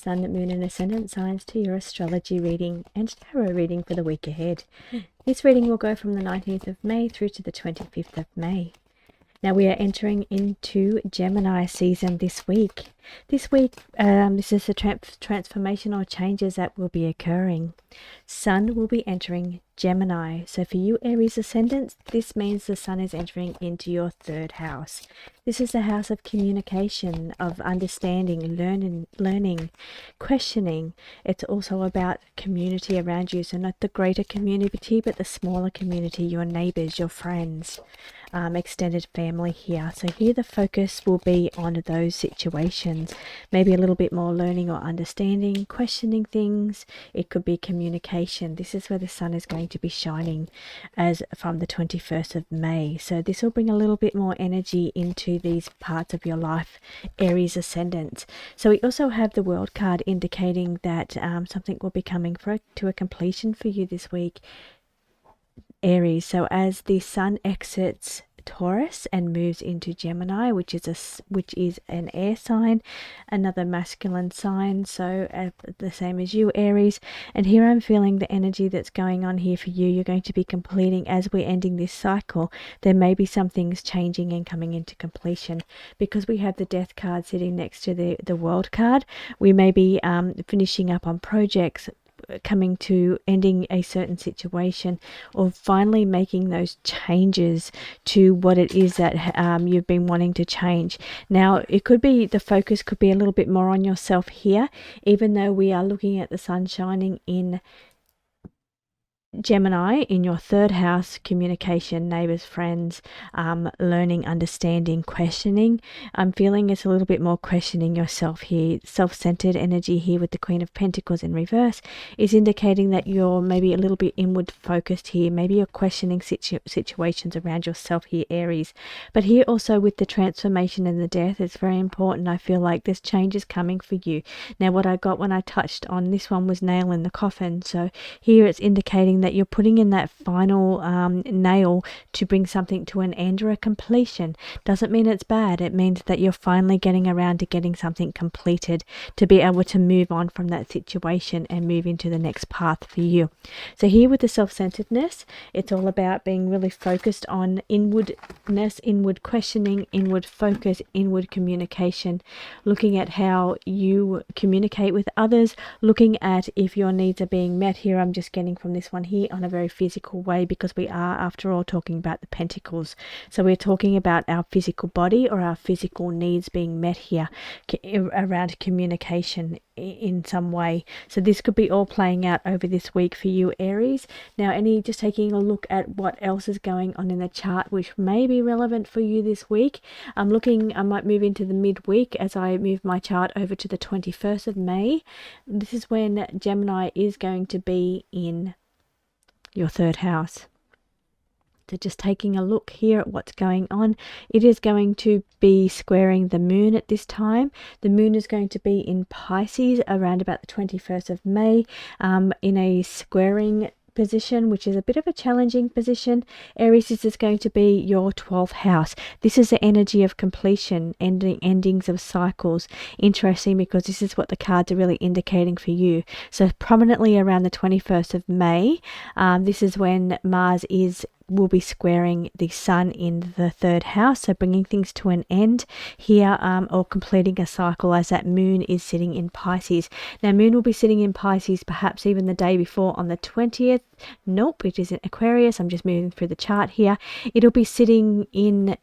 Sun, Moon and Ascendant signs to your astrology reading and tarot reading for the week ahead. This reading will go from the 19th of May through to the 25th of May. Now we are entering into Gemini season this week. This is the transformational changes that will be occurring. Sun will be entering Gemini. So for you Aries ascendants, this means the Sun is entering into your third house. This is the house of communication, of understanding, learning, questioning. It's also about community around you. So not the greater community, but the smaller community, your neighbors, your friends, extended family here. So here the focus will be on those situations. Maybe a little bit more learning or understanding, questioning things. It could be communication. This is where the Sun is going to be shining as from the 21st of May. So this will bring a little bit more energy into these parts of your life, Aries ascendant. So we also have the World card indicating that something will be coming to a completion for you this week, Aries. So as the Sun exits Taurus and moves into Gemini, which is an air sign, another masculine sign, so the same as you Aries. And here I'm feeling the energy that's going on here for you. You're going to be completing, as we're ending this cycle, there may be some things changing and coming into completion. Because we have the Death card sitting next to the World card, we may be finishing up on projects, coming to ending a certain situation, or finally making those changes to what it is that you've been wanting to change. Now it could be the focus could be a little bit more on yourself here, even though we are looking at the Sun shining in Gemini in your third house, communication, neighbors, friends, learning, understanding, questioning. I'm feeling it's a little bit more questioning yourself here. Self-centered energy here with the Queen of Pentacles in reverse is indicating that you're maybe a little bit inward focused here. Maybe you're questioning situations around yourself here, Aries. But here also with the transformation and the death, it's very important. I feel like there's changes coming for you. Now what I got when I touched on this one was nail in the coffin. So here it's indicating that you're putting in that final nail to bring something to an end or a completion. Doesn't mean it's bad. It means that you're finally getting around to getting something completed, to be able to move on from that situation and move into the next path for you. So here with the self-centeredness, it's all about being really focused on inwardness, inward questioning, inward focus, inward communication, looking at how you communicate with others, looking at if your needs are being met. Here I'm just getting from this one here on a very physical way, because we are after all talking about the pentacles. So we're talking about our physical body or our physical needs being met here around communication in some way. So this could be all playing out over this week for you Aries. Now just taking a look at what else is going on in the chart which may be relevant for you this week. I might move into the midweek as I move my chart over to the 21st of May. This is when Gemini is going to be in your third house. So just taking a look here at what's going on, it is going to be squaring the moon at this time. The moon is going to be in Pisces around about the 21st of May, in a squaring position, which is a bit of a challenging position. Aries, this is going to be your 12th house. This is the energy of completion, endings of cycles. Interesting, because this is what the cards are really indicating for you. So prominently around the 21st of May, this is when Mars will be squaring the Sun in the third house, so bringing things to an end here, or completing a cycle, as that moon is sitting in Pisces. Now moon will be sitting in Pisces perhaps even the day before on the 20th. Nope, it is in Aquarius. I'm just moving through the chart here. It'll be sitting in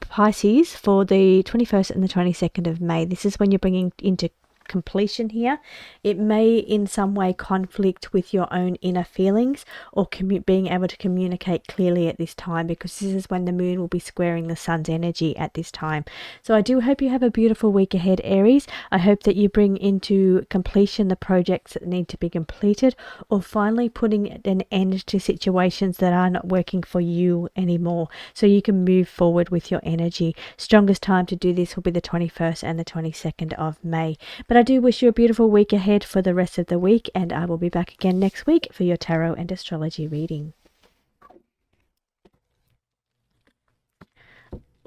Pisces for the 21st and the 22nd of May. This is when you're bringing into completion here. It may in some way conflict with your own inner feelings, or being able to communicate clearly at this time, because this is when the moon will be squaring the Sun's energy at this time. So I do hope you have a beautiful week ahead, Aries. I hope that you bring into completion the projects that need to be completed, or finally putting an end to situations that are not working for you anymore, so you can move forward with your energy. Strongest time to do this will be the 21st and the 22nd of May. But I do wish you a beautiful week ahead for the rest of the week, and I will be back again next week for your tarot and astrology reading.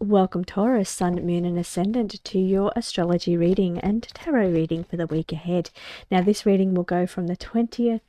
Welcome Taurus, Sun, Moon and Ascendant to your astrology reading and tarot reading for the week ahead. Now this reading will go from the 19th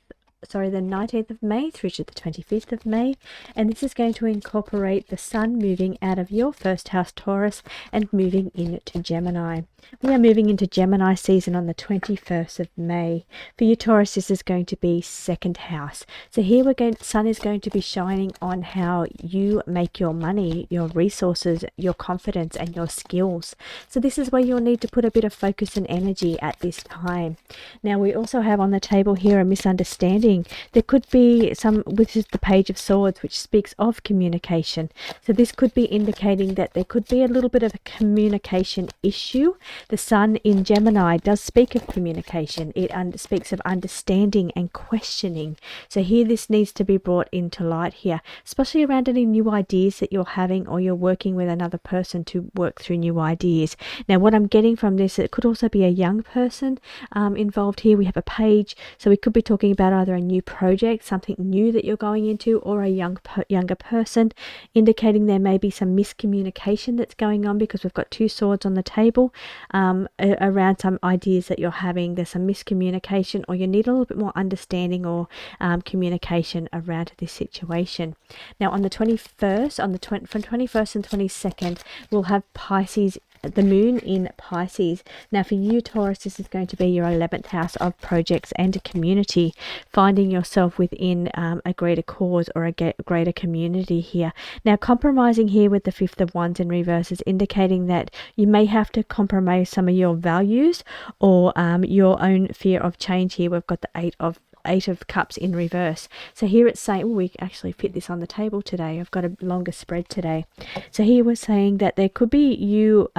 of May through to the 25th of May, and this is going to incorporate the Sun moving out of your first house, Taurus, and moving into Gemini. We are moving into Gemini season on the 21st of May. For you, Taurus, this is going to be second house. So here Sun is going to be shining on how you make your money, your resources, your confidence and your skills. So this is where you'll need to put a bit of focus and energy at this time. Now we also have on the table here a misunderstanding. There could be which is the Page of Swords, which speaks of communication. So this could be indicating that there could be a little bit of a communication issue. The Sun in Gemini does speak of communication. It speaks of understanding and questioning. So here this needs to be brought into light here, especially around any new ideas that you're having, or you're working with another person to work through new ideas. Now what I'm getting from this, it could also be a young person involved here. We have a page, so we could be talking about either a new project, something new that you're going into, or a younger person, indicating there may be some miscommunication that's going on, because we've got two swords on the table. Around some ideas that you're having, there's some miscommunication, or you need a little bit more understanding or communication around this situation. Now on the 21st, from 21st and 22nd, we'll have Pisces, the moon in Pisces. Now for you, Taurus, this is going to be your 11th house of projects and a community, finding yourself within a greater cause or a greater community here. Now compromising here with the 5th of Wands in reverse is indicating that you may have to compromise some of your values or your own fear of change here. We've got the Eight of Cups in reverse. So here it's saying, we actually fit this on the table today. I've got a longer spread today. So here we're saying that there could be you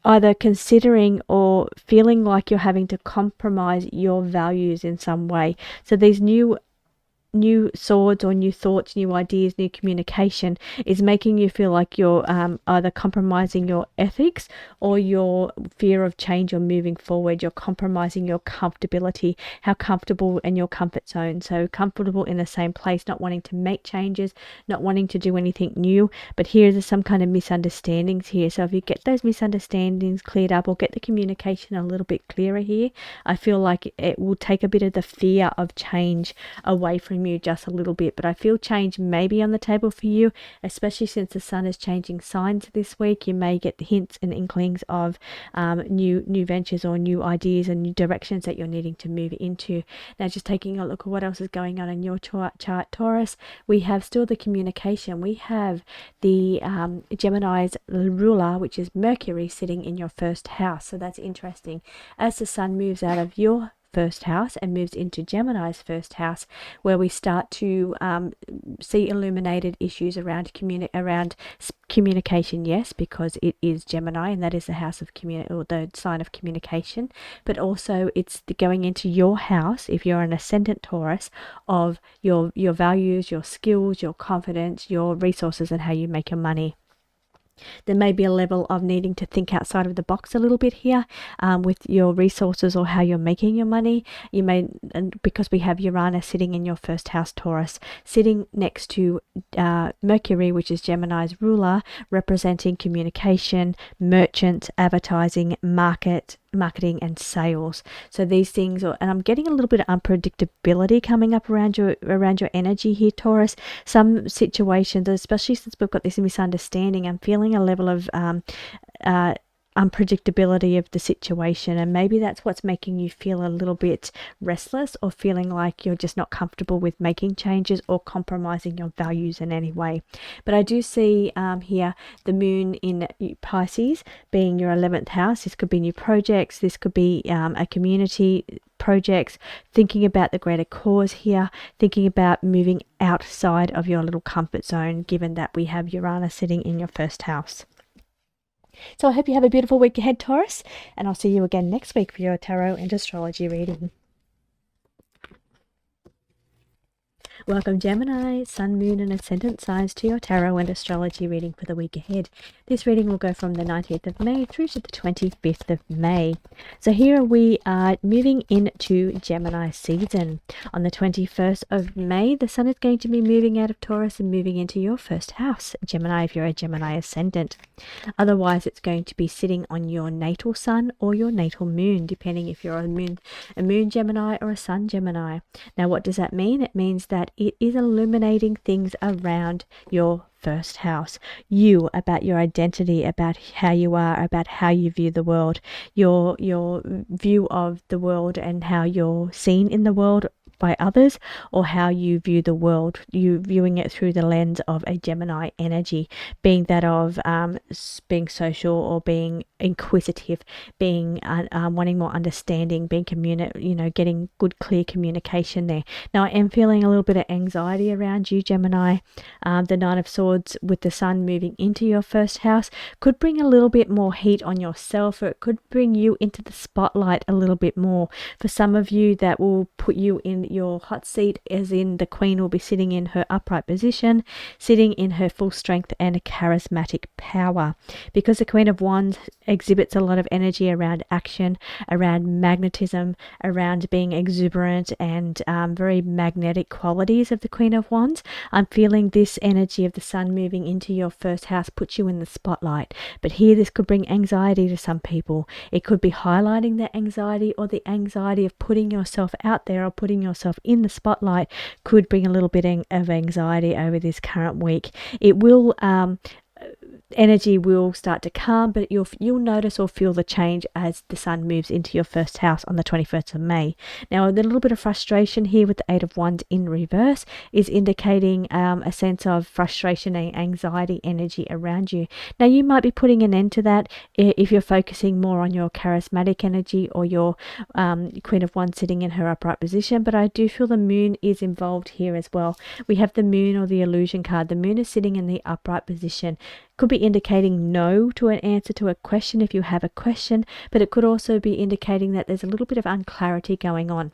either considering or feeling like you're having to compromise your values in some way. So these new swords or new thoughts, new ideas, new communication is making you feel like you're either compromising your ethics or your fear of change or moving forward. You're compromising your comfortability, how comfortable in your comfort zone. So comfortable in the same place, not wanting to make changes, not wanting to do anything new. But here there's some kind of misunderstandings here. So if you get those misunderstandings cleared up, or get the communication a little bit clearer here, I feel like it will take a bit of the fear of change away from you just a little bit. But I feel change may be on the table for you, especially since the Sun is changing signs this week. You may get the hints and inklings of new ventures or new ideas and new directions that you're needing to move into. Now just taking a look at what else is going on in your chart, Taurus, we have still the communication. We have the Gemini's ruler, which is Mercury, sitting in your first house. So that's interesting. As the Sun moves out of your first house and moves into Gemini's first house, where we start to see illuminated issues around communication, yes, because it is Gemini and that is the house of or the sign of communication, but also it's going into your house, if you're an ascendant Taurus, of your values, your skills, your confidence, your resources and how you make your money. There may be a level of needing to think outside of the box a little bit here with your resources or how you're making your money. You may, because we have Uranus sitting in your first house, Taurus, sitting next to Mercury, which is Gemini's ruler, representing communication, merchants, advertising, marketing and sales. So these things and I'm getting a little bit of unpredictability coming up around your energy here, Taurus. Some situations, especially since we've got this misunderstanding, I'm feeling a level of unpredictability of the situation, and maybe that's what's making you feel a little bit restless or feeling like you're just not comfortable with making changes or compromising your values in any way. But I do see here the moon in Pisces being your 11th house. This could be new projects, this could be a community projects, thinking about the greater cause here, thinking about moving outside of your little comfort zone, given that we have Uranus sitting in your first house. So I hope you have a beautiful week ahead, Taurus, and I'll see you again next week for your tarot and astrology reading. Welcome Gemini, Sun, Moon and Ascendant signs to your tarot and astrology reading for the week ahead. This reading will go from the 19th of May through to the 25th of May. So here we are moving into Gemini season. On the 21st of May, the Sun is going to be moving out of Taurus and moving into your first house, Gemini, if you're a Gemini Ascendant. Otherwise, it's going to be sitting on your natal Sun or your natal Moon, depending if you're a Moon Gemini or a Sun Gemini. Now, what does that mean? It means that it is illuminating things around your first house. You, about your identity, about how you are, about how you view the world, your view of the world and how you're seen in the world by others, or how you view the world, you viewing it through the lens of a Gemini energy, being that of being social or being inquisitive, being wanting more understanding, being getting good clear communication there. Now I am feeling a little bit of anxiety around you, Gemini. The Nine of Swords with the Sun moving into your first house could bring a little bit more heat on yourself, or it could bring you into the spotlight a little bit more. For some of you, that will put you in your hot seat, as in the Queen will be sitting in her upright position, sitting in her full strength and charismatic power, because the Queen of Wands exhibits a lot of energy around action, around magnetism, around being exuberant, and very magnetic qualities of the Queen of Wands. I'm feeling this energy of the Sun moving into your first house puts you in the spotlight, but here this could bring anxiety to some people. It could be highlighting the anxiety, or the anxiety of putting yourself out there or putting yourself in the spotlight could bring a little bit of anxiety over this current week. It will energy will start to calm, but you'll notice or feel the change as the Sun moves into your first house on the 21st of May. Now, a little bit of frustration here with the Eight of Wands in reverse is indicating a sense of frustration and anxiety energy around you. Now, you might be putting an end to that if you're focusing more on your charismatic energy or your Queen of Wands sitting in her upright position, but I do feel the Moon is involved here as well. We have the Moon, or the illusion card. The Moon is sitting in the upright position. Could be indicating no to an answer to a question if you have a question, but it could also be indicating that there's a little bit of unclarity going on.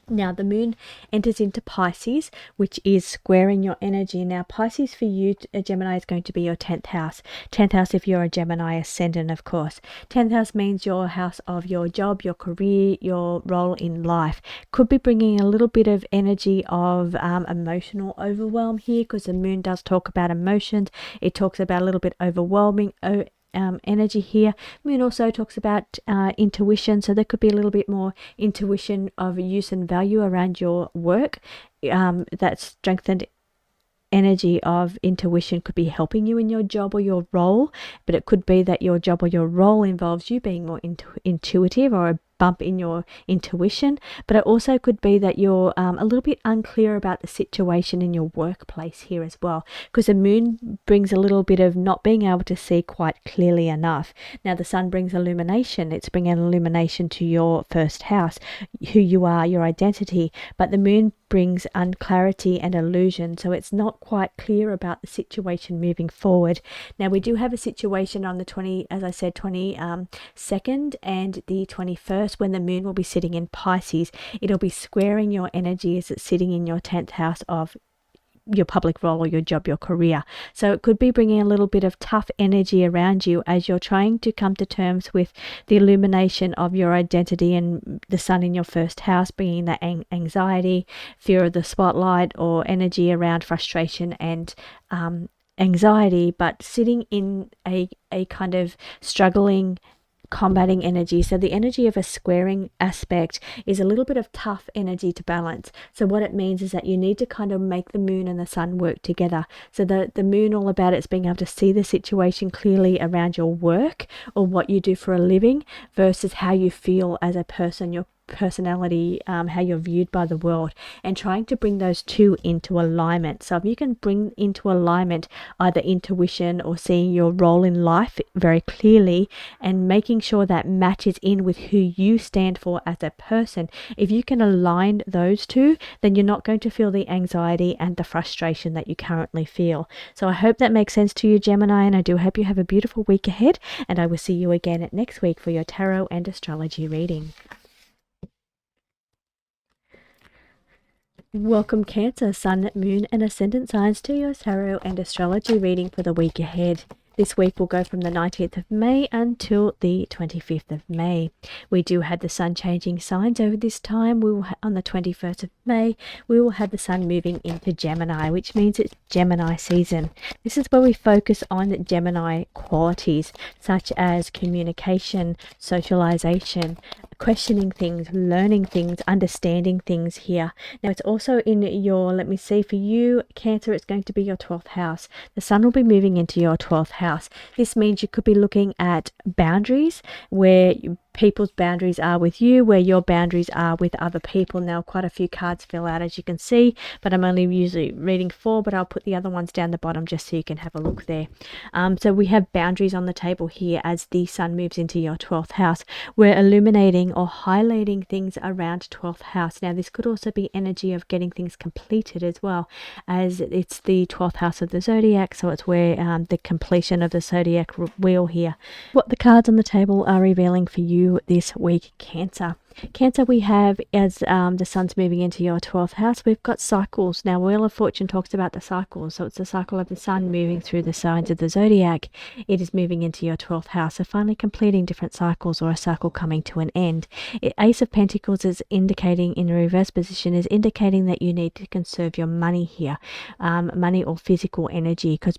Now, the Moon enters into Pisces, which is squaring your energy. Now, Pisces for you, Gemini, is going to be your 10th house. 10th house if you're a Gemini Ascendant, of course. 10th house means your house of your job, your career, your role in life. Could be bringing a little bit of energy of emotional overwhelm here, because the Moon does talk about emotions. It talks about a little bit overwhelming energy here. Moon also talks about intuition, so there could be a little bit more intuition of use and value around your work. That strengthened energy of intuition could be helping you in your job or your role, but it could be that your job or your role involves you being more intuitive, or a bump in your intuition. But it also could be that you're a little bit unclear about the situation in your workplace here as well, because the Moon brings a little bit of not being able to see quite clearly enough. Now, the Sun brings illumination. It's bringing illumination to your first house, who you are, your identity, but the Moon brings unclarity and illusion, so it's not quite clear about the situation moving forward. Now, we do have a situation on the 22nd and the 21st, when the Moon will be sitting in Pisces. It'll be squaring your energy as it's sitting in your 10th house of your public role or your job, your career. So it could be bringing a little bit of tough energy around you as you're trying to come to terms with the illumination of your identity, and the Sun in your first house bringing that anxiety, fear of the spotlight, or energy around frustration and anxiety, but sitting in a kind of struggling, combating energy. So the energy of a squaring aspect is a little bit of tough energy to balance. So what it means is that you need to kind of make the Moon and the Sun work together. So the Moon, all about it's being able to see the situation clearly around your work or what you do for a living, versus how you feel as a person, your personality, how you're viewed by the world, and trying to bring those two into alignment. So if you can bring into alignment either intuition or seeing your role in life very clearly, and making sure that matches in with who you stand for as a person, if you can align those two, then you're not going to feel the anxiety and the frustration that you currently feel. So I hope that makes sense to you, Gemini, and I do hope you have a beautiful week ahead, and I will see you again next week for your tarot and astrology reading. Welcome Cancer, Sun, Moon and Ascendant signs to your tarot and astrology reading for the week ahead. This week will go from the 19th of May until the 25th of May. We do have the sun changing signs over this time. We will on the 21st of May, we will have the sun moving into Gemini, which means it's Gemini season. This is where we focus on Gemini qualities such as communication, socialization, questioning things, learning things, understanding things here. Now it's also in your, let me see, for you Cancer, it's going to be your 12th house. The sun will be moving into your 12th house. This means you could be looking at boundaries, where people's boundaries are with you, where your boundaries are with other people. Now quite a few cards fill out, as you can see, but I'm only usually reading 4, but I'll put the other ones down the bottom just so you can have a look there. So we have boundaries on the table here as the sun moves into your 12th house. We're illuminating or highlighting things around 12th house. Now this could also be energy of getting things completed as well, as it's the 12th house of the zodiac, so it's where the completion of the zodiac wheel here. What the cards on the table are revealing for you this week, Cancer. Cancer, we have, as the sun's moving into your 12th house, we've got cycles. Now Wheel of Fortune talks about the cycles, so it's the cycle of the sun moving through the signs of the zodiac. It is moving into your 12th house, so finally completing different cycles, or a cycle coming to an end. Ace of Pentacles is indicating, in the reverse position, is indicating that you need to conserve your money here, money or physical energy, because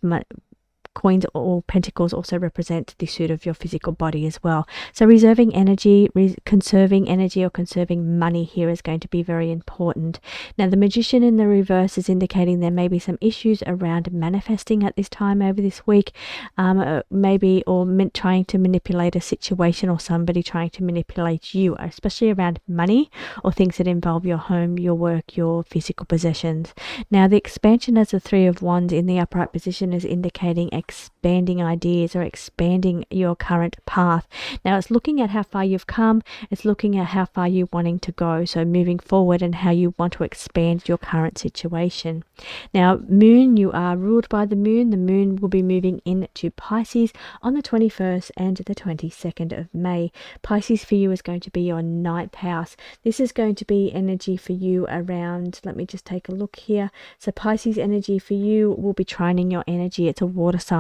coins or pentacles also represent the suit of your physical body as well. So reserving energy, conserving energy or conserving money here is going to be very important. Now the Magician in the reverse is indicating there may be some issues around manifesting at this time over this week, maybe trying to manipulate a situation, or somebody trying to manipulate you, especially around money or things that involve your home, your work, your physical possessions. Now the expansion as the Three of Wands in the upright position is indicating expanding ideas or expanding your current path. Now it's looking at how far you've come, it's looking at how far you're wanting to go, so moving forward and how you want to expand your current situation. Now Moon, you are ruled by the moon will be moving into Pisces on the 21st and the 22nd of May. Pisces for you is going to be your 9th house. This is going to be energy for you around, let me just take a look here. So Pisces energy for you will be trining your energy. It's a water sign,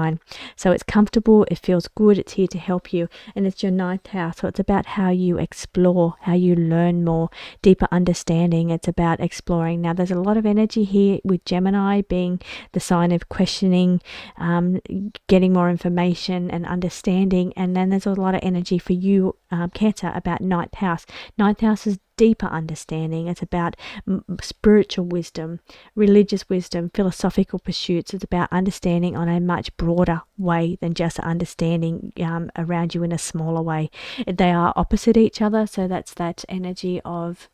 so it's comfortable, it feels good, it's here to help you, and it's your 9th house, so it's about how you explore, how you learn more, deeper understanding. It's about exploring. Now there's a lot of energy here with Gemini being the sign of questioning, getting more information and understanding, and then there's a lot of energy for you, Cancer, about 9th house. 9th house is deeper understanding. It's about spiritual wisdom, religious wisdom, philosophical pursuits. It's about understanding on a much broader way than just understanding around you in a smaller way. They are opposite each other, so that's that energy of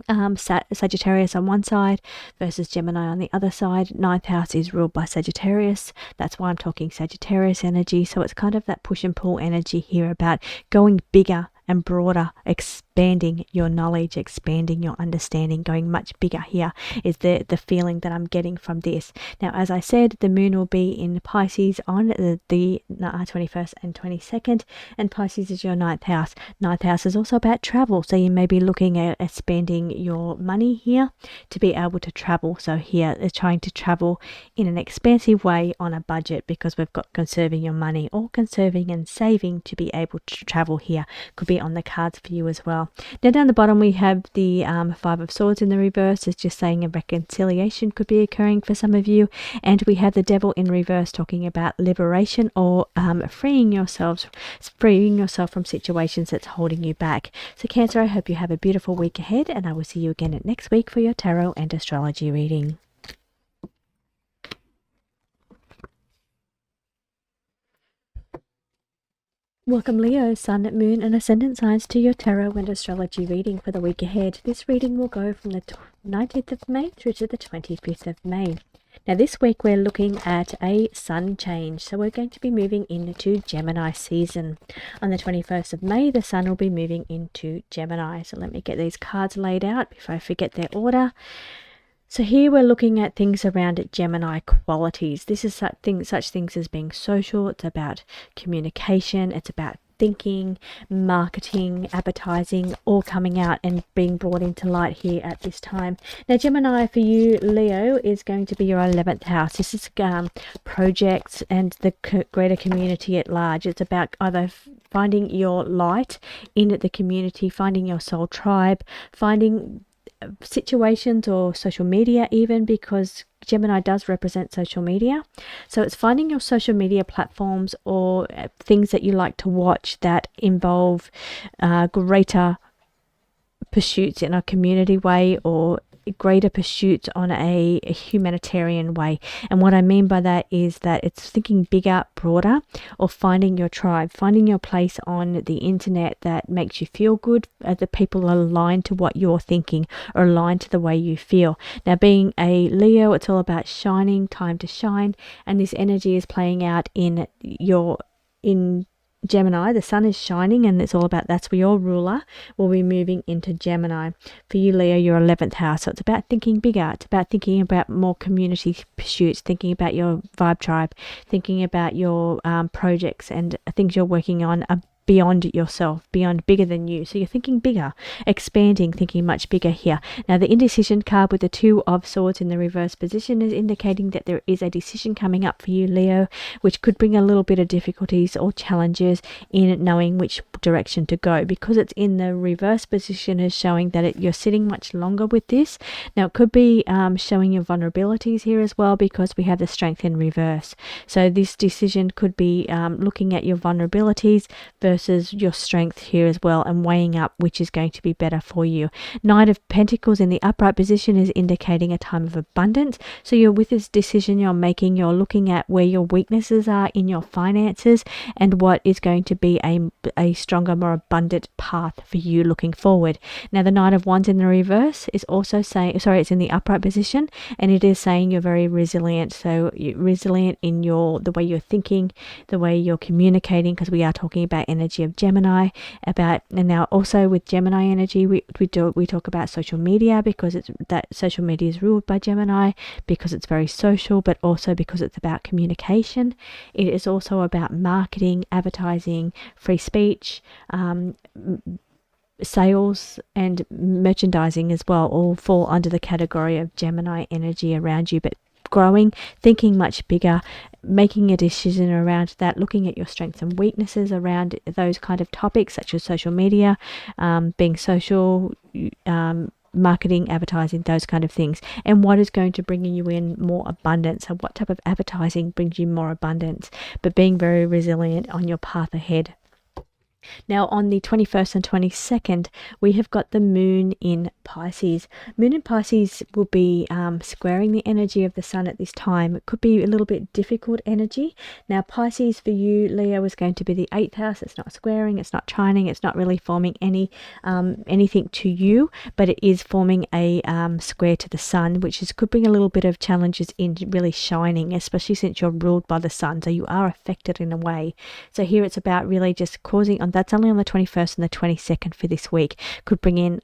Sagittarius on one side versus Gemini on the other side. 9th house is ruled by Sagittarius. That's why I'm talking Sagittarius energy. So it's kind of that push and pull energy here about going bigger and broader, expanding your knowledge, expanding your understanding, going much bigger here is the feeling that I'm getting from this. Now, as I said, the moon will be in Pisces on the 21st and 22nd, and Pisces is your 9th house. 9th house is also about travel, so you may be looking at spending your money here to be able to travel. So here is trying to travel in an expansive way on a budget, because we've got conserving your money or conserving and saving to be able to travel here. Could be on the cards for you as well. Now down the bottom we have the Five of Swords in the reverse. It's just saying a reconciliation could be occurring for some of you, and we have the Devil in reverse talking about liberation or freeing yourself from situations that's holding you back. So Cancer, I hope you have a beautiful week ahead, and I will see you again next week for your tarot and astrology reading. Welcome Leo, Sun, Moon and Ascendant signs to your tarot and astrology reading for the week ahead. This reading will go from the 19th of May through to the 25th of May. Now this week we're looking at a sun change, so we're going to be moving into Gemini season. On the 21st of May, the sun will be moving into Gemini. So let me get these cards laid out before I forget their order. So here we're looking at things around Gemini qualities. This is such things as being social. It's about communication. It's about thinking, marketing, advertising, all coming out and being brought into light here at this time. Now, Gemini, for you, Leo, is going to be your 11th house. This is projects and the greater community at large. It's about either finding your light in the community, finding your soul tribe, finding situations or social media even, because Gemini does represent social media. So it's finding your social media platforms or things that you like to watch that involve greater pursuits in a community way or greater pursuits on a humanitarian way. And what I mean by that is that it's thinking bigger, broader, or finding your tribe, finding your place on the internet that makes you feel good, the people are aligned to what you're thinking or aligned to the way you feel. Now, being a Leo, it's all about shining, time to shine, and this energy is playing out in Gemini. The sun is shining, and it's all about, that's where your ruler will be moving into Gemini. For you, Leo, your 11th house. So it's about thinking bigger. It's about thinking about more community pursuits, thinking about your vibe tribe, thinking about your projects and things you're working on beyond yourself, beyond, bigger than you. So you're thinking bigger, expanding, thinking much bigger here. Now, the indecision card with the 2 of Swords in the reverse position is indicating that there is a decision coming up for you, Leo, which could bring a little bit of difficulties or challenges in knowing which direction to go, because it's in the reverse position, is showing that you're sitting much longer with this. Now, it could be showing your vulnerabilities here as well, because we have the Strength in reverse. So this decision could be looking at your vulnerabilities versus your strength here as well, and weighing up which is going to be better for you. Knight of Pentacles in the upright position is indicating a time of abundance. So you're, with this decision you're making, you're looking at where your weaknesses are in your finances and what is going to be a stronger, more abundant path for you looking forward. Now, the Knight of Wands in the reverse is also saying, it's in the upright position, and it is saying you're very resilient. So you're resilient in the way you're thinking, the way you're communicating, because we are talking about energy of Gemini. And now also with Gemini energy, we talk about social media, because it's that social media is ruled by Gemini, because it's very social, but also because it's about communication. It is also about marketing, advertising, free speech, sales and merchandising as well, all fall under the category of Gemini energy around you. But growing, thinking much bigger, making a decision around that, looking at your strengths and weaknesses around those kind of topics, such as social media, being social, marketing, advertising, those kind of things, and what is going to bring you in more abundance. So what type of advertising brings you more abundance, but being very resilient on your path ahead. Now, on the 21st and 22nd, we have got the moon in Pisces. Moon in Pisces will be squaring the energy of the sun at this time. It could be a little bit difficult energy. Now, Pisces for you, Leo, is going to be the 8th house. It's not squaring, it's not trining, it's not really forming anything to you, but it is forming a square to the sun, which could bring a little bit of challenges in really shining, especially since you're ruled by the sun. So you are affected in a way. So here it's about really just causing, that's only on the 21st and the 22nd for this week, could bring in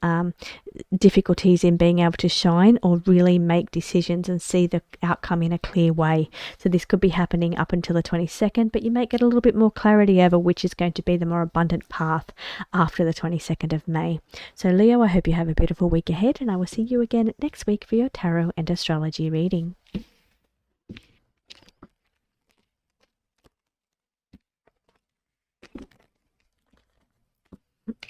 difficulties in being able to shine or really make decisions and see the outcome in a clear way. So this could be happening up until the 22nd, but you might get a little bit more clarity over which is going to be the more abundant path after the 22nd of May. So Leo, I hope you have a beautiful week ahead, and I will see you again next week for your tarot and astrology reading.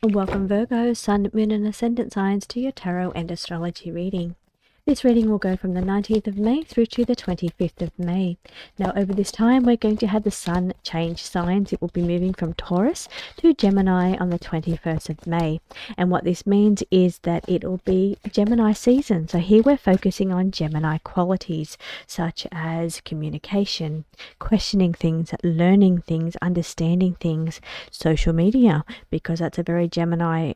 Welcome Virgo, Sun, Moon and Ascendant signs to your tarot and astrology reading. This reading will go from the 19th of May through to the 25th of May. Now, over this time, we're going to have the sun change signs. It will be moving from Taurus to Gemini on the 21st of May. And what this means is that it will be Gemini season. So here we're focusing on Gemini qualities such as communication, questioning things, learning things, understanding things, social media, because that's a very Gemini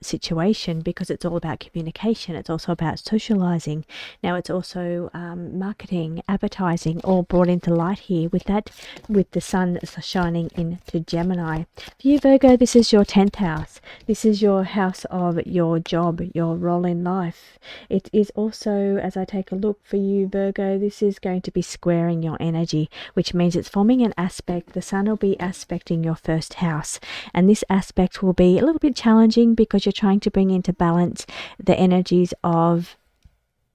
situation, because it's all about communication. It's also about socializing. Now it's also marketing, advertising, all brought into light here with that, with the sun shining into Gemini. For you, Virgo, this is your 10th house. This is your house of your job, your role in life. It is also, as I take a look for you, Virgo, this is going to be squaring your energy, which means it's forming an aspect. The sun will be aspecting your first house, and this aspect will be a little bit challenging because you're trying to bring into balance the energies of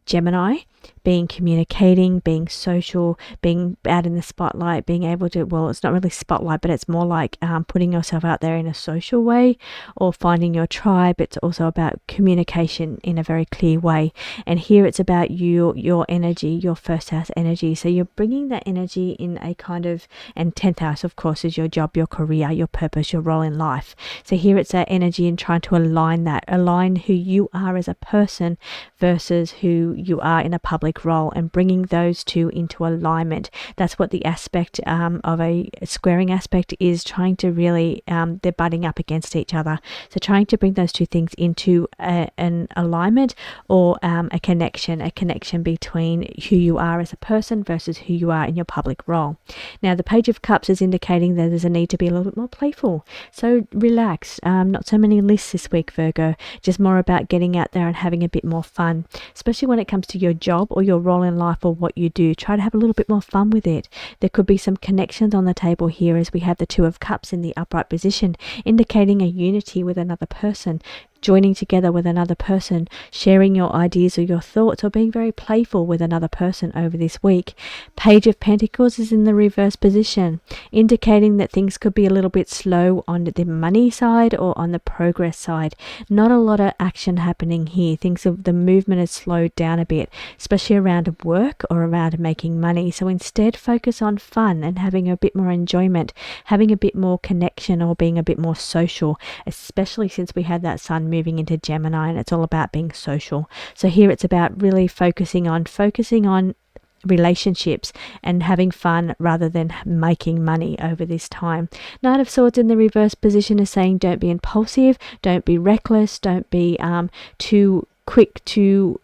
Gemini, being communicating, being social, being out in the spotlight, being able to, well, it's not really spotlight, but it's more like putting yourself out there in a social way, or finding your tribe. It's also about communication in a very clear way. And here it's about your energy, your first house energy. So you're bringing that energy in a kind of, and 10th house, of course, is your job, your career, your purpose, your role in life. So here it's that energy in trying to align who you are as a person versus who you are in a public role, and bringing those two into alignment. That's what the aspect of a squaring aspect is, trying to really, they're butting up against each other. So trying to bring those two things into an alignment, or a connection between who you are as a person versus who you are in your public role. Now the Page of Cups is indicating that there's a need to be a little bit more playful. So relax, not so many lists this week, Virgo, just more about getting out there and having a bit more fun, especially when it comes to your job or your role in life or what you do. Try to have a little bit more fun with it. There could be some connections on the table here, as we have the Two of Cups in the upright position, indicating a unity with another person, joining together with another person, sharing your ideas or your thoughts, or being very playful with another person over this week. Page of Pentacles is in the reverse position, indicating that things could be a little bit slow on the money side or on the progress side. Not a lot of action happening here. The movement has slowed down a bit, especially around work or around making money. So instead, focus on fun and having a bit more enjoyment, having a bit more connection, or being a bit more social, especially since we had that sun moving into Gemini, and it's all about being social. So here it's about really focusing on relationships and having fun rather than making money over this time. Knight of Swords in the reverse position is saying don't be impulsive, don't be reckless, don't be too quick to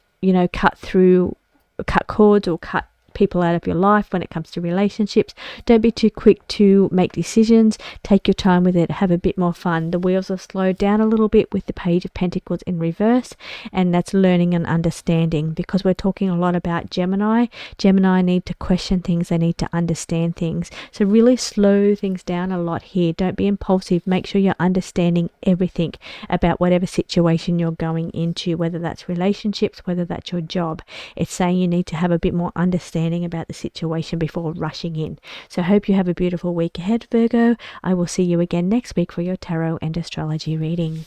cut cords or cut people out of your life when it comes to relationships. Don't be too quick to make decisions. Take your time with it. Have a bit more fun. The wheels have slowed down a little bit with the Page of Pentacles in reverse, and that's learning and understanding, because we're talking a lot about Gemini. Gemini need to question things. They need to understand things. So really slow things down a lot here. Don't be impulsive. Make sure you're understanding everything about whatever situation you're going into, whether that's relationships, whether that's your job. It's saying you need to have a bit more understanding about the situation before rushing in. So I hope you have a beautiful week ahead, Virgo. I will see you again next week for your tarot and astrology reading.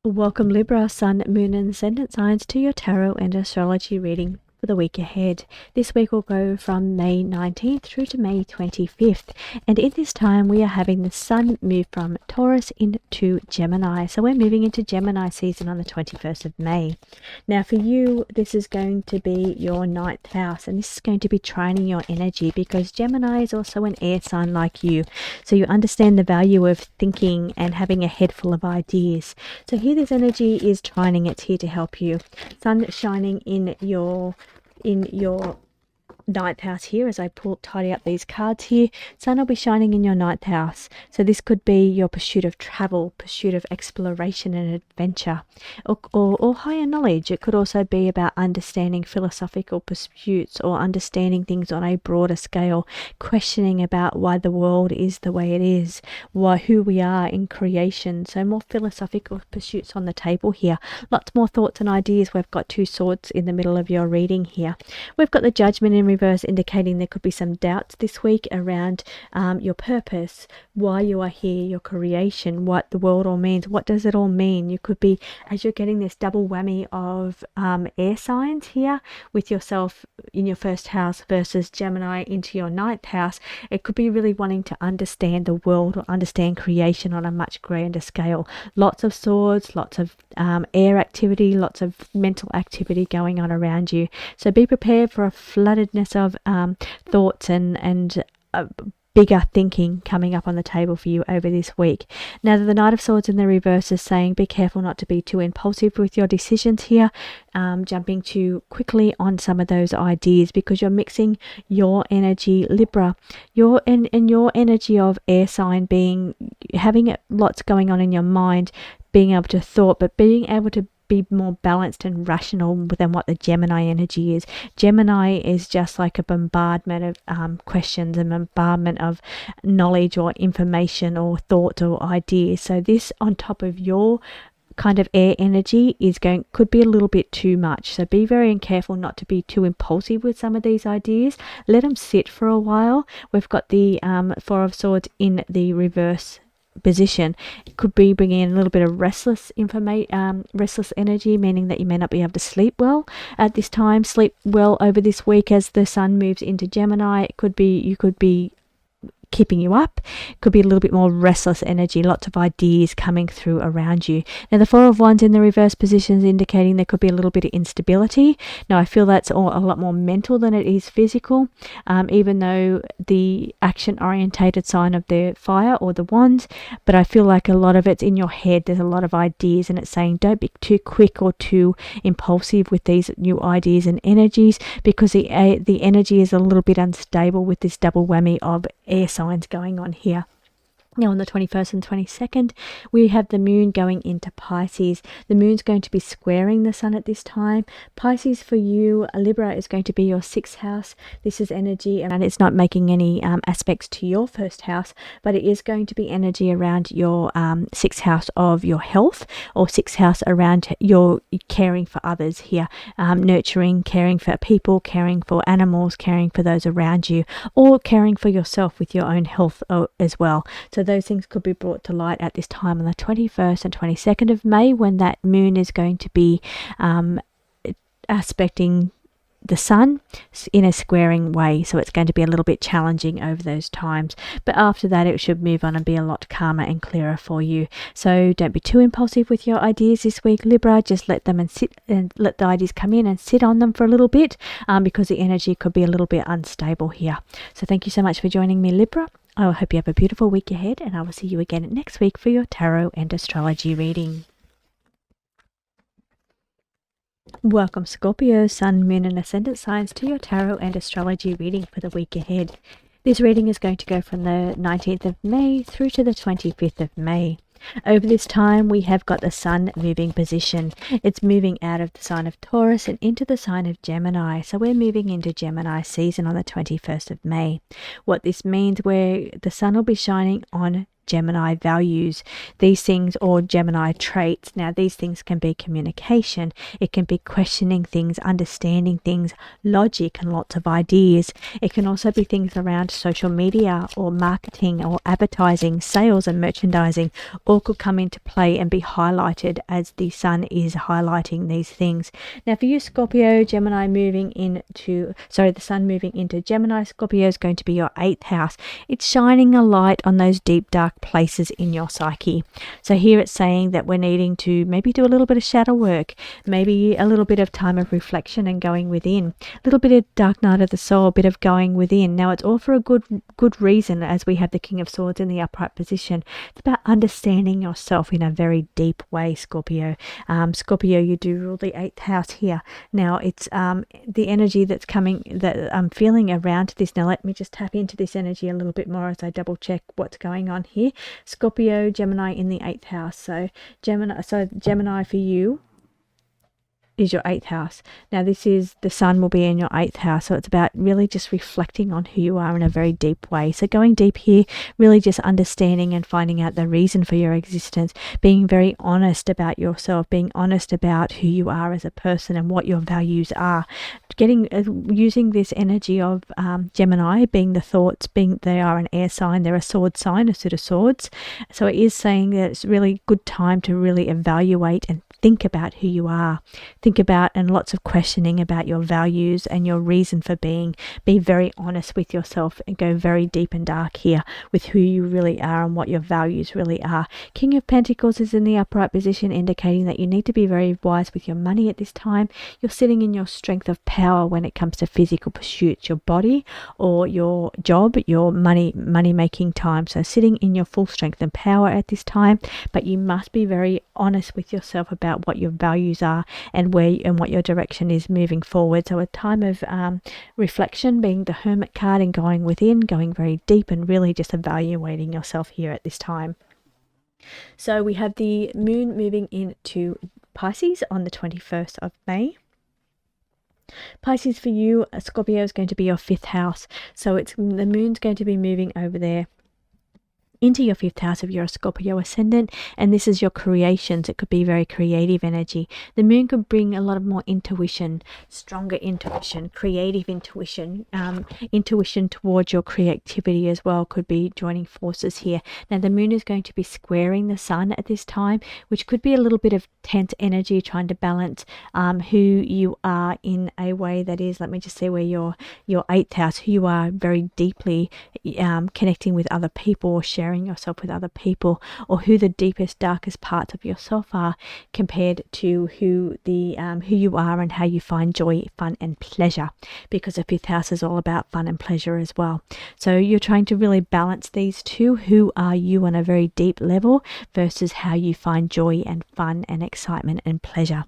Welcome, Libra, Sun, Moon and Ascendant signs, to your tarot and astrology reading for the week ahead. This week will go from May 19th through to May 25th, and in this time we are having the sun move from Taurus into Gemini. So we're moving into Gemini season on the 21st of May. Now for you, this is going to be your 9th house, and this is going to be training your energy, because Gemini is also an air sign like you, so you understand the value of thinking and having a head full of ideas. So here this energy is training. It's here to help you. Sun shining in your 9th house here, as I tidy up these cards here. Sun will be shining in your 9th house. So this could be your pursuit of travel, pursuit of exploration and adventure, or higher knowledge. It could also be about understanding philosophical pursuits, or understanding things on a broader scale, questioning about why the world is the way it is, who we are in creation. So more philosophical pursuits on the table here. Lots more thoughts and ideas. We've got 2 swords in the middle of your reading here. We've got the Judgment in reverse, indicating there could be some doubts this week around your purpose, why you are here, your creation, what the world all means. What does it all mean? You could be, as you're getting this double whammy of air signs here with yourself in your first house versus Gemini into your 9th house, it could be really wanting to understand the world or understand creation on a much grander scale. Lots of swords, lots of air activity, lots of mental activity going on around you. So be prepared for a floodedness of thoughts and bigger thinking coming up on the table for you over this week. Now, the Knight of Swords in the reverse is saying be careful not to be too impulsive with your decisions here, jumping too quickly on some of those ideas, because you're mixing your energy, Libra, your energy of air sign, being having lots going on in your mind, being able to thought, but being able to be more balanced and rational than what the Gemini energy is. Gemini is just like a bombardment of questions, and bombardment of knowledge or information or thoughts or ideas. So this on top of your kind of air energy could be a little bit too much. So be very careful not to be too impulsive with some of these ideas. Let them sit for a while. We've got the Four of Swords in the reverse position. It could be bringing in a little bit of restless energy, meaning that you may not be able to sleep well at this time. Sleep well over this week as the sun moves into Gemini. You could be keeping you up. Could be a little bit more restless energy, lots of ideas coming through around you. Now, the Four of Wands in the reverse position is indicating there could be a little bit of instability. Now, I feel that's all a lot more mental than it is physical, even though the action-orientated sign of the fire or the wands, but I feel like a lot of it's in your head. There's a lot of ideas, and it's saying don't be too quick or too impulsive with these new ideas and energies, because the energy is a little bit unstable with this double whammy of air signs going on here. Now, on the 21st and 22nd, we have the moon going into Pisces. The moon's going to be squaring the sun at this time. Pisces for you, Libra, is going to be your 6th house. This is energy, and it's not making any aspects to your 1st house, but it is going to be energy around your 6th house of your health, or 6th house around your caring for others here, nurturing, caring for people, caring for animals, caring for those around you, or caring for yourself with your own health as well. So those things could be brought to light at this time on the 21st and 22nd of May, when that moon is going to be aspecting the sun in a squaring way. So it's going to be a little bit challenging over those times, but after that it should move on and be a lot calmer and clearer for you. So don't be too impulsive with your ideas this week, Libra. Just let them let the ideas come in and sit on them for a little bit, because the energy could be a little bit unstable here. So thank you so much for joining me, Libra. I hope you have a beautiful week ahead, and I will see you again next week for your tarot and astrology reading. Welcome, Scorpio, Sun, Moon and Ascendant signs, to your tarot and astrology reading for the week ahead. This reading is going to go from the 19th of May through to the 25th of May. Over this time, we have got the sun moving position. It's moving out of the sign of Taurus and into the sign of Gemini. So we're moving into Gemini season on the 21st of May. What this means, where the sun will be shining on Gemini values, these things, or Gemini traits. Now, these things can be communication, it can be questioning things, understanding things, logic, and lots of ideas. It can also be things around social media or marketing or advertising, sales and merchandising, all could come into play and be highlighted as the sun is highlighting these things. Now, for you, Scorpio, the sun moving into Gemini, Scorpio is going to be your 8th house. It's shining a light on those deep, dark places in your psyche. So here it's saying that we're needing to maybe do a little bit of shadow work, maybe a little bit of time of reflection and going within, a little bit of dark night of the soul, a bit of going within. Now, it's all for a good reason, as we have the King of Swords in the upright position. It's about understanding yourself in a very deep way, Scorpio. Scorpio, you do rule the 8th house here. Now, it's the energy that's coming, that I'm feeling around this. Now, let me just tap into this energy a little bit more as I double check what's going on here. Scorpio, Gemini in the 8th house. So Gemini for you is your 8th house. Now, this is the sun will be in your 8th house. So it's about really just reflecting on who you are in a very deep way. So going deep here, really just understanding and finding out the reason for your existence, being very honest about yourself, being honest about who you are as a person and what your values are. Using this energy of Gemini, being the thoughts, being they are an air sign, they're a sword sign, a suit of swords. So it is saying that it's really good time to really evaluate and think about who you are. Think about, and lots of questioning about your values and your reason for being. Be very honest with yourself and go very deep and dark here with who you really are and what your values really are. King of Pentacles is in the upright position, indicating that you need to be very wise with your money at this time. You're sitting in your strength of power when it comes to physical pursuits, your body or your job, your money making time. So sitting in your full strength and power at this time, but you must be very honest with yourself about what your values are and what your direction is moving forward. So a time of reflection, being the Hermit card, and going within, going very deep and really just evaluating yourself here at this time. So we have the moon moving into Pisces on the 21st of May. Pisces, for you, Scorpio is going to be your 5th house. So the moon's going to be moving over there into your 5th house if you're a Scorpio ascendant, and this is your creations. It could be very creative energy. The moon could bring a lot of more intuition, stronger intuition, creative intuition, intuition towards your creativity as well could be joining forces here. Now the moon is going to be squaring the sun at this time, which could be a little bit of tense energy, trying to balance who you are in a way that is, let me just say, where your 8th house, who you are very deeply connecting with other people or sharing yourself with other people, or who the deepest, darkest parts of yourself are compared to who you are and how you find joy, fun and pleasure, because the 5th house is all about fun and pleasure as well. So you're trying to really balance these two. Who are you on a very deep level versus how you find joy and fun and excitement and pleasure.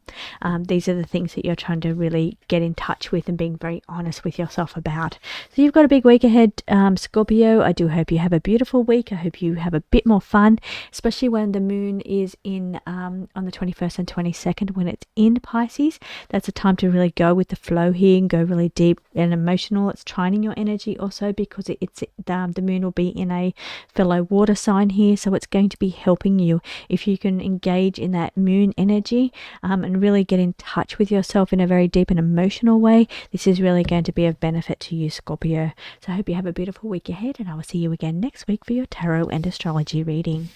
These are the things that you're trying to really get in touch with and being very honest with yourself about. So you've got a big week ahead, Scorpio. I do hope you have a beautiful week. I hope you have a bit more fun, especially when the moon is in on the 21st and 22nd, when it's in Pisces. That's a time to really go with the flow here and go really deep and emotional. It's trining your energy also, because the moon will be in a fellow water sign here, so it's going to be helping you if you can engage in that moon energy and really get in touch with yourself in a very deep and emotional way. This is really going to be of benefit to you, Scorpio. So I hope you have a beautiful week ahead, and I will see you again next week for your tarot and astrology reading.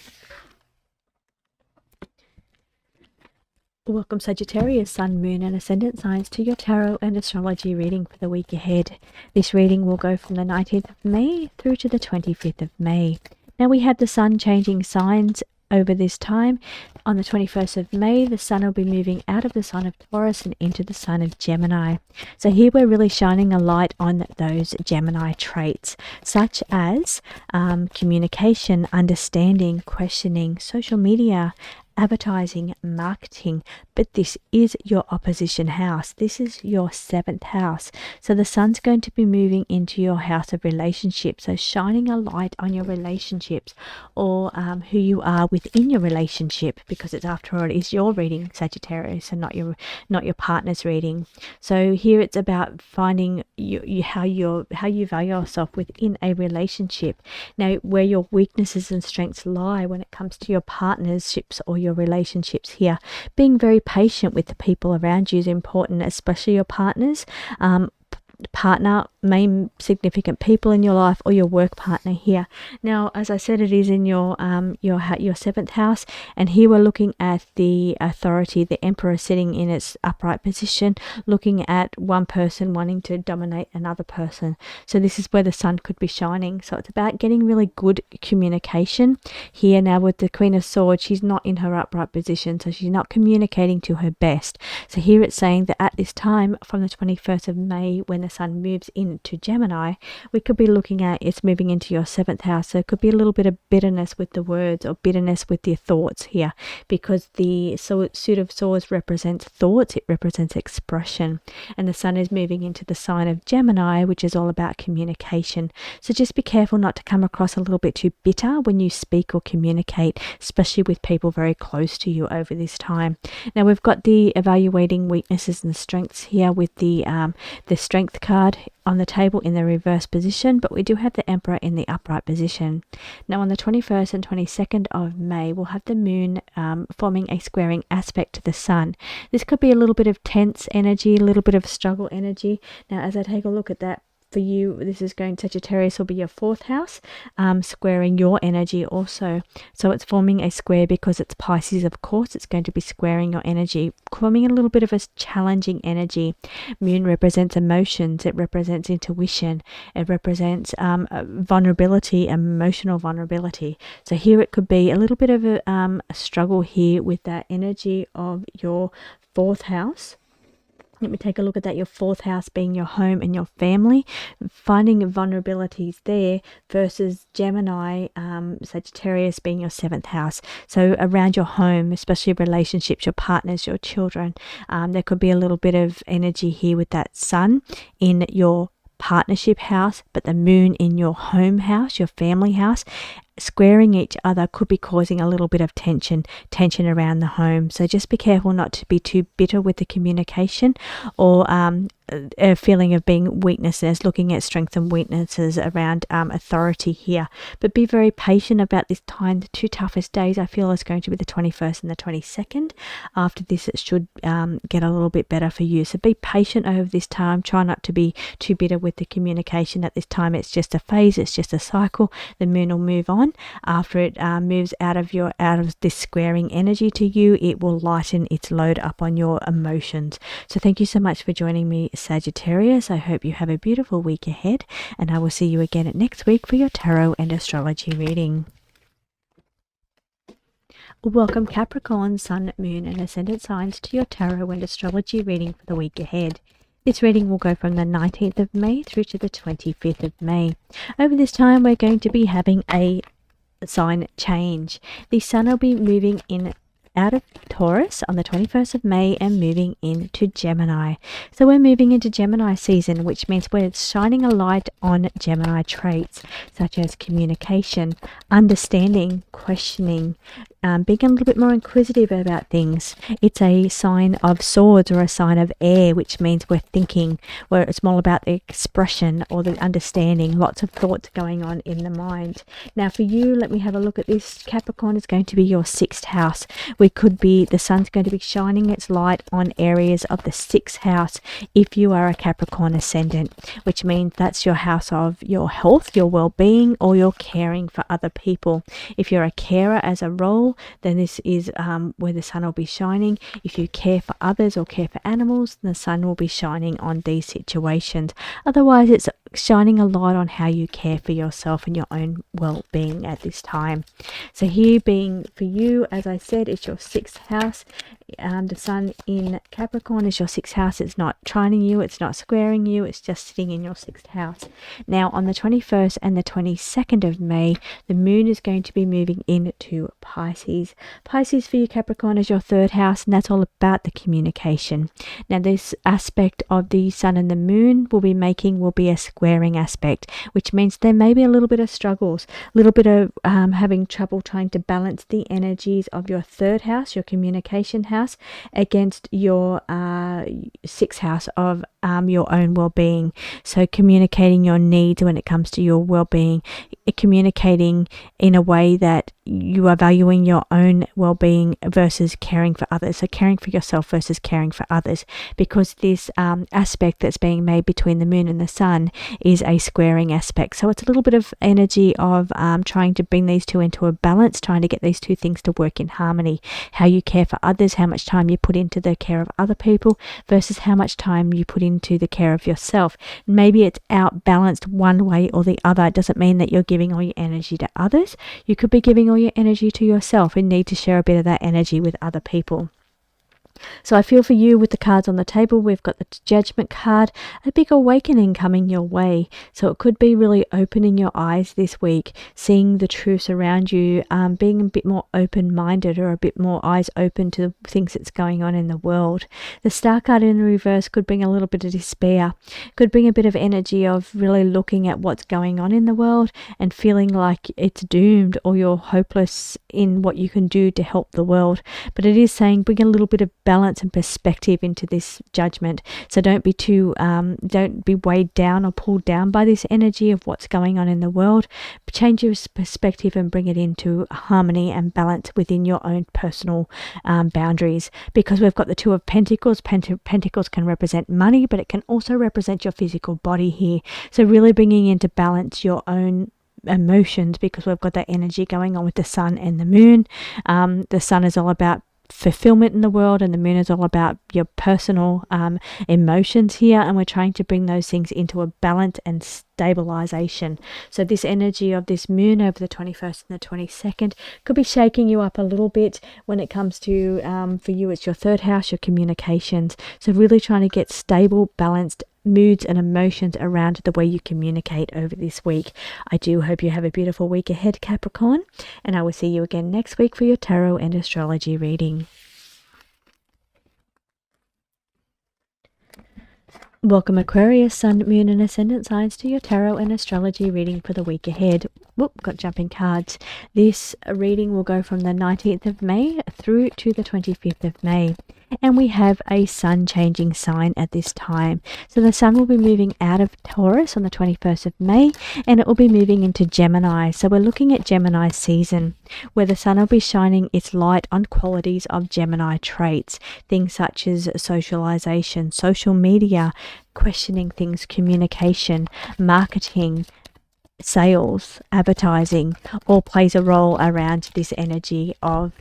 Welcome, Sagittarius, Sun, Moon and Ascendant signs, to your tarot and astrology reading for the week ahead. This reading will go from the 19th of May through to the 25th of May. Now we have the Sun changing signs over this time. On the 21st of May, the Sun will be moving out of the sign of Taurus and into the sign of Gemini. So here we're really shining a light on those Gemini traits, such as communication, understanding, questioning, social media, advertising, marketing. But this is your opposition house. This is your 7th house. So the Sun's going to be moving into your house of relationships. So shining a light on your relationships, or who you are within your relationship, because it's, after all, it is your reading, Sagittarius, and not your partner's reading. So here it's about finding how you value yourself within a relationship. Now, where your weaknesses and strengths lie when it comes to your partnerships or your relationships here. Being very patient with the people around you is important, especially your partners, partner, main significant people in your life, or your work partner here. Now, as I said, it is in your 7th house, and here we're looking at the authority, the Emperor sitting in its upright position, looking at one person wanting to dominate another person. So this is where the Sun could be shining. So it's about getting really good communication here. Now with the Queen of Swords, she's not in her upright position, so she's not communicating to her best. So here it's saying that at this time, from the 21st of May, when the Sun moves into Gemini, we could be looking at, it's moving into your 7th house. So it could be a little bit of bitterness with the words, or bitterness with your thoughts here, because the suit of swords represents thoughts, it represents expression, and the Sun is moving into the sign of Gemini, which is all about communication. So just be careful not to come across a little bit too bitter when you speak or communicate, especially with people very close to you over this time. Now we've got the evaluating weaknesses and strengths here with the strength card on the table in the reverse position, but we do have the Emperor in the upright position. Now on the 21st and 22nd of May, we'll have the Moon forming a squaring aspect to the Sun. This could be a little bit of tense energy, a little bit of struggle energy. Now as I take a look at that for you, this is going, Sagittarius will be your 4th house, squaring your energy also. So it's forming a square because it's Pisces, of course. It's going to be squaring your energy, forming a little bit of a challenging energy. Moon represents emotions. It represents intuition. It represents vulnerability, emotional vulnerability. So here it could be a little bit of a struggle here with that energy of your 4th house. Let me take a look at that. Your 4th house being your home and your family, finding vulnerabilities there, versus Gemini, Sagittarius being your 7th house. So around your home, especially relationships, your partners, your children, there could be a little bit of energy here with that sun in your partnership house, but the moon in your home house, your family house. Squaring each other could be causing a little bit of tension around the home. So just be careful not to be too bitter with the communication, or a feeling of being weaknesses, looking at strengths and weaknesses around authority here. But be very patient about this time. The 2 toughest days I feel is going to be the 21st and the 22nd. After this, it should get a little bit better for you. So be patient over this time. Try not to be too bitter with the communication at this time. It's just a phase. It's just a cycle. The moon will move on. After it moves out of this squaring energy to you, it will lighten its load up on your emotions. So thank you so much for joining me, Sagittarius. I hope you have a beautiful week ahead, and I will see you again next week for your tarot and astrology reading. Welcome Capricorn, Sun, Moon and Ascendant signs to your tarot and astrology reading for the week ahead. This reading will go from the 19th of May through to the 25th of May. Over this time, we're going to be having a sign change. The sun will be moving in out of Taurus on the 21st of May and moving into Gemini. So we're moving into Gemini season, which means we're shining a light on Gemini traits such as communication, understanding, questioning, being a little bit more inquisitive about things. It's a sign of swords or a sign of air, which means we're thinking, where it's more about the expression or the understanding, lots of thoughts going on in the mind. Now for you, let me have a look at this. Capricorn is going to be your 6th house. The sun's going to be shining its light on areas of the 6th house if you are a Capricorn ascendant, which means that's your house of your health, your well-being, or your caring for other people. If you're a carer as a role, then this is where the sun will be shining. If you care for others or care for animals, then the sun will be shining on these situations. Otherwise, it's shining a light on how you care for yourself and your own well-being at this time. So here being for you, as I said, it's your 6th house. The sun in Capricorn is your 6th house. It's not trining you, it's not squaring you, it's just sitting in your 6th house. Now on the 21st and the 22nd of May, the moon is going to be moving into Pisces. Pisces for you, Capricorn, is your 3rd house, and that's all about the communication. Now this aspect of the sun and the moon will be a squaring aspect, which means there may be a little bit of struggles, a little bit of having trouble trying to balance the energies of your 3rd house, your communication house, against your 6th house of your own well-being. So communicating your needs when it comes to your well-being, communicating in a way that you are valuing your own well-being versus caring for others. So caring for yourself versus caring for others, because this aspect that's being made between the moon and the sun is a squaring aspect. So it's a little bit of energy of trying to bring these two into a balance, trying to get these two things to work in harmony. How you care for others, how much time you put into the care of other people versus how much time you put into the care of yourself. Maybe it's outbalanced one way or the other. It doesn't mean that you're giving all your energy to others. You could be giving all your energy to yourself and need to share a bit of that energy with other people. So I feel for you with the cards on the table. We've got the Judgment card, a big awakening coming your way. So it could be really opening your eyes this week, seeing the truths around you, being a bit more open-minded or a bit more eyes open to the things that's going on in the world. The Star card in the reverse could bring a little bit of despair, could bring a bit of energy of really looking at what's going on in the world and feeling like it's doomed or you're hopeless in what you can do to help the world. But it is saying bring a little bit of balance and perspective into this judgment. So don't be weighed down or pulled down by this energy of what's going on in the world. Change your perspective and bring it into harmony and balance within your own personal boundaries, because we've got the Two of Pentacles. Pentacles can represent money, but it can also represent your physical body here. So really bringing into balance your own emotions, because we've got that energy going on with the sun and the moon. The sun is all about fulfillment in the world, and the moon is all about your personal emotions here, and we're trying to bring those things into a balance and stabilization. So this energy of this moon over the 21st and the 22nd could be shaking you up a little bit when it comes to for you, it's your third house, your communications. So really trying to get stable, balanced moods and emotions around the way you communicate over this week. I do hope you have a beautiful week ahead, Capricorn, and I will see you again next week for your tarot and astrology reading. Welcome Aquarius, Sun, Moon and Ascendant signs to your tarot and astrology reading for the week ahead. Whoop, got jumping cards. This reading will go from the 19th of May through to the 25th of May. And we have a sun changing sign at this time. So the sun will be moving out of Taurus on the 21st of May, and it will be moving into Gemini. So we're looking at Gemini season, where the sun will be shining its light on qualities of Gemini traits. Things such as socialization, social media, questioning things, communication, marketing, sales, advertising, all plays a role around this energy of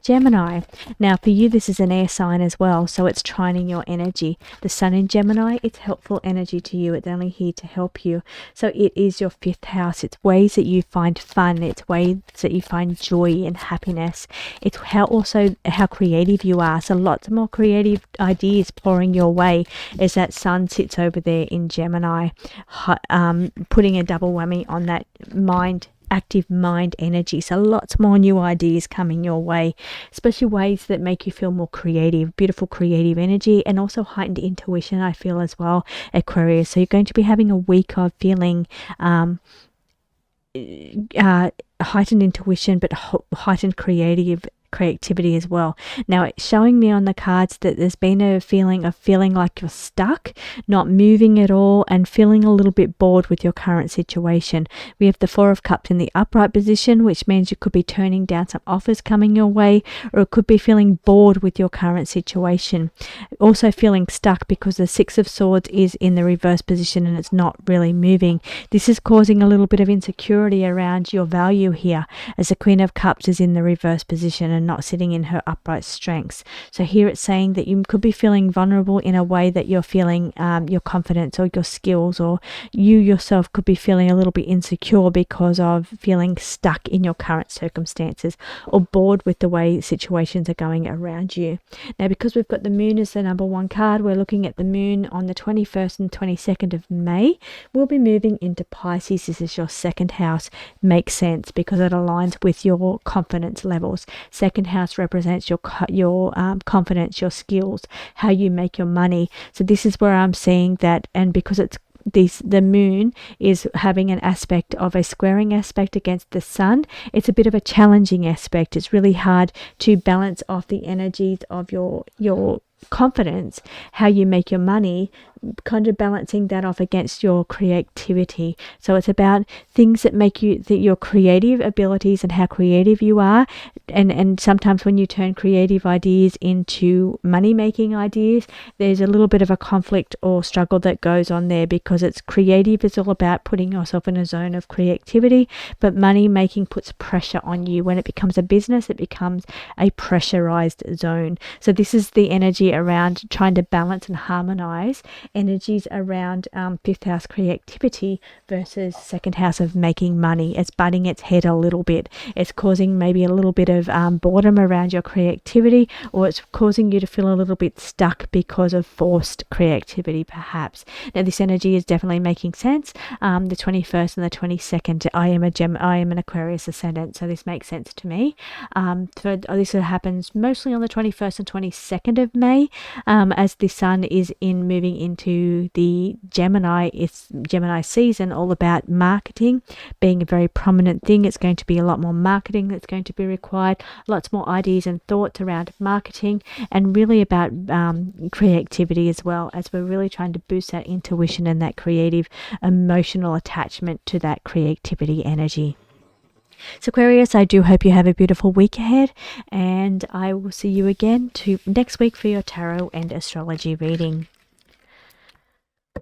Gemini. Now for you, this is an air sign as well, so it's trining your energy. The sun in Gemini, it's helpful energy to you. It's only here to help you. So it is your fifth house. It's ways that you find fun. It's ways that you find joy and happiness. It's how creative you are. So lots more creative ideas pouring your way as that sun sits over there in Gemini, putting a double whammy on that active mind energy. So lots more new ideas coming your way, especially ways that make you feel more creative, beautiful creative energy, and also heightened intuition, I feel, as well, Aquarius. So you're going to be having a week of feeling heightened intuition, but heightened creativity as well. Now it's showing me on the cards that there's been a feeling like you're stuck, not moving at all, and feeling a little bit bored with your current situation. We have the Four of Cups in the upright position, which means you could be turning down some offers coming your way, or it could be feeling bored with your current situation. Also feeling stuck because the Six of Swords is in the reverse position and it's not really moving. This is causing a little bit of insecurity around your value here, as the Queen of Cups is in the reverse position and not sitting in her upright strengths. So here it's saying that you could be feeling vulnerable in a way that you're feeling your confidence or your skills, or you yourself could be feeling a little bit insecure because of feeling stuck in your current circumstances or bored with the way situations are going around you. Now because we've got the moon as the number one card, we're looking at the moon on the 21st and 22nd of May. We'll be moving into Pisces. This is your second house. Makes sense because it aligns with your confidence levels. Second house represents your confidence, your skills, how you make your money. So this is where I'm seeing that, and because it's the moon is having an aspect of a squaring aspect against the sun, it's a bit of a challenging aspect. It's really hard to balance off the energies of your confidence, how you make your money, kind of balancing that off against your creativity. So it's about things that make you, that your creative abilities and how creative you are, and sometimes when you turn creative ideas into money making ideas, there's a little bit of a conflict or struggle that goes on there, because it's creative is all about putting yourself in a zone of creativity, but money making puts pressure on you. When it becomes a business, it becomes a pressurized zone. So this is the energy around trying to balance and harmonize energies around fifth house creativity versus second house of making money. It's butting its head a little bit. It's causing maybe a little bit of boredom around your creativity, or it's causing you to feel a little bit stuck because of forced creativity perhaps. Now this energy is definitely making sense. The 21st and the 22nd, I am an Aquarius ascendant, so this makes sense to me. This happens mostly on the 21st and 22nd of May. May, as the sun is moving into the Gemini. It's Gemini season, all about marketing being a very prominent thing. It's going to be a lot more marketing that's going to be required, lots more ideas and thoughts around marketing, and really about creativity as well, as we're really trying to boost that intuition and that creative emotional attachment to that creativity energy. So Aquarius, I do hope you have a beautiful week ahead, and I will see you again next week for your tarot and astrology reading.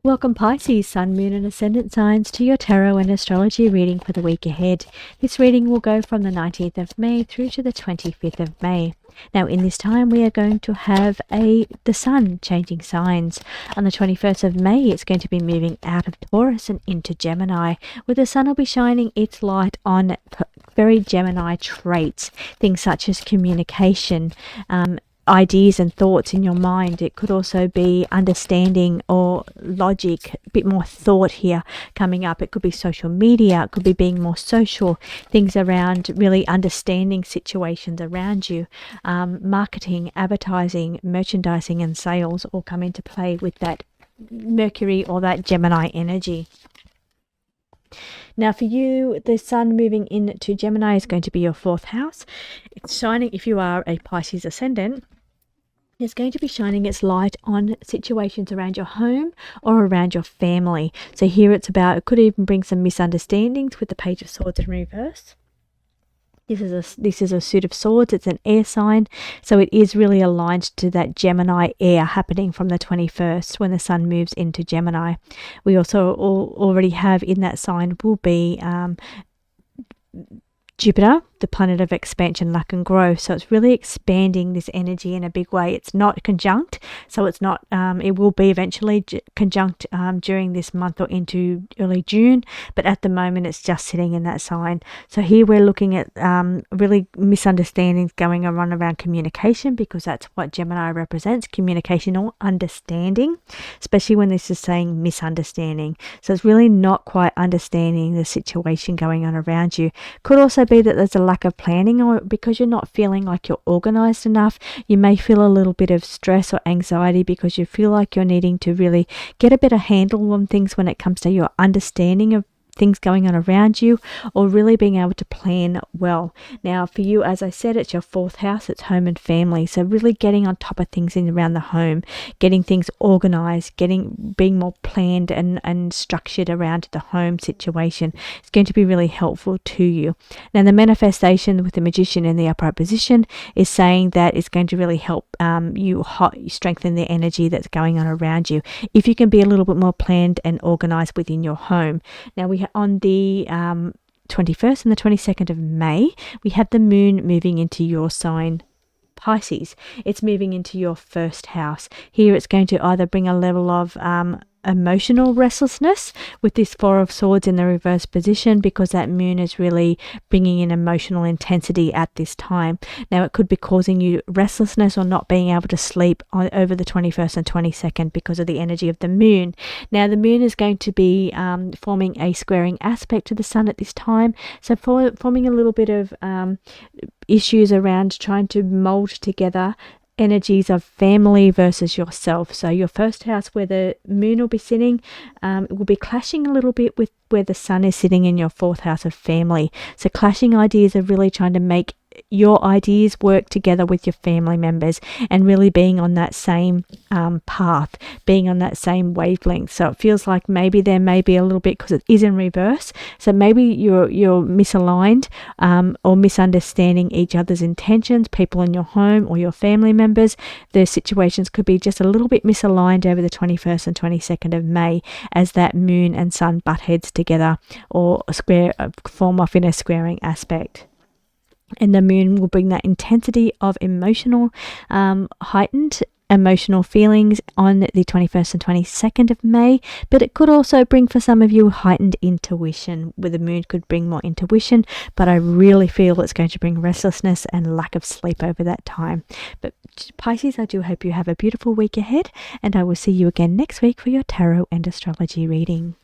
Welcome Pisces, Sun, Moon and Ascendant signs to your tarot and astrology reading for the week ahead. This reading will go from the 19th of May through to the 25th of May. Now in this time we are going to have the sun changing signs. On the 21st of May it's going to be moving out of Taurus and into Gemini, where the sun will be shining its light on very Gemini traits, things such as communication, ideas and thoughts in your mind. It could also be understanding or logic, a bit more thought here coming up. It could be social media, it could be being more social, things around really understanding situations around you. Marketing, advertising, merchandising and sales all come into play with that Mercury or that Gemini energy. Now for you, the sun moving into Gemini is going to be your 4th house. It's shining, if you are a Pisces ascendant, it's going to be shining its light on situations around your home or around your family. So here it could even bring some misunderstandings with the Page of Swords in reverse. This is a suit of swords. It's an air sign, so it is really aligned to that Gemini air happening from the 21st when the sun moves into Gemini. We also already have in that sign will be Jupiter, the planet of expansion, luck and growth. So it's really expanding this energy in a big way. It's not conjunct, so it's not it will be eventually conjunct during this month or into early June, but at the moment it's just sitting in that sign. So here we're looking at really misunderstandings going on around communication, because that's what Gemini represents, communication or understanding, especially when this is saying misunderstanding. So it's really not quite understanding the situation going on around you. Could also be that there's a lack of planning, or because you're not feeling like you're organized enough, you may feel a little bit of stress or anxiety because you feel like you're needing to really get a better handle on things when it comes to your understanding of things going on around you, or really being able to plan well. Now for you, as I said, it's your 4th house, it's home and family, so really getting on top of things in around the home, getting things organized, being more planned and structured around the home situation is going to be really helpful to you. Now the manifestation with the Magician in the upright position is saying that it's going to really help you strengthen the energy that's going on around you if you can be a little bit more planned and organized within your home. Now on the 21st and the 22nd of May, we have the moon moving into your sign, Pisces. It's moving into your 1st house. Here it's going to either bring a level of emotional restlessness with this 4 of Swords in the reverse position, because that moon is really bringing in emotional intensity at this time. Now it could be causing you restlessness or not being able to sleep over the 21st and 22nd because of the energy of the moon. Now the moon is going to be forming a squaring aspect to the sun at this time, so forming a little bit of issues around trying to mold together energies of family versus yourself. So your 1st house, where the moon will be sitting, it will be clashing a little bit with where the sun is sitting in your 4th house of family. So clashing ideas of really trying to make your ideas work together with your family members and really being on that same path, being on that same wavelength. So it feels like maybe there may be a little bit, because it is in reverse, so maybe you're misaligned or misunderstanding each other's intentions, people in your home or your family members. The situations could be just a little bit misaligned over the 21st and 22nd of May as that moon and sun butt heads together or form off in a squaring aspect. And the moon will bring that intensity of emotional, heightened emotional feelings on the 21st and 22nd of May, but it could also bring for some of you heightened intuition, where the moon could bring more intuition, but I really feel it's going to bring restlessness and lack of sleep over that time. But Pisces, I do hope you have a beautiful week ahead, and I will see you again next week for your tarot and astrology reading.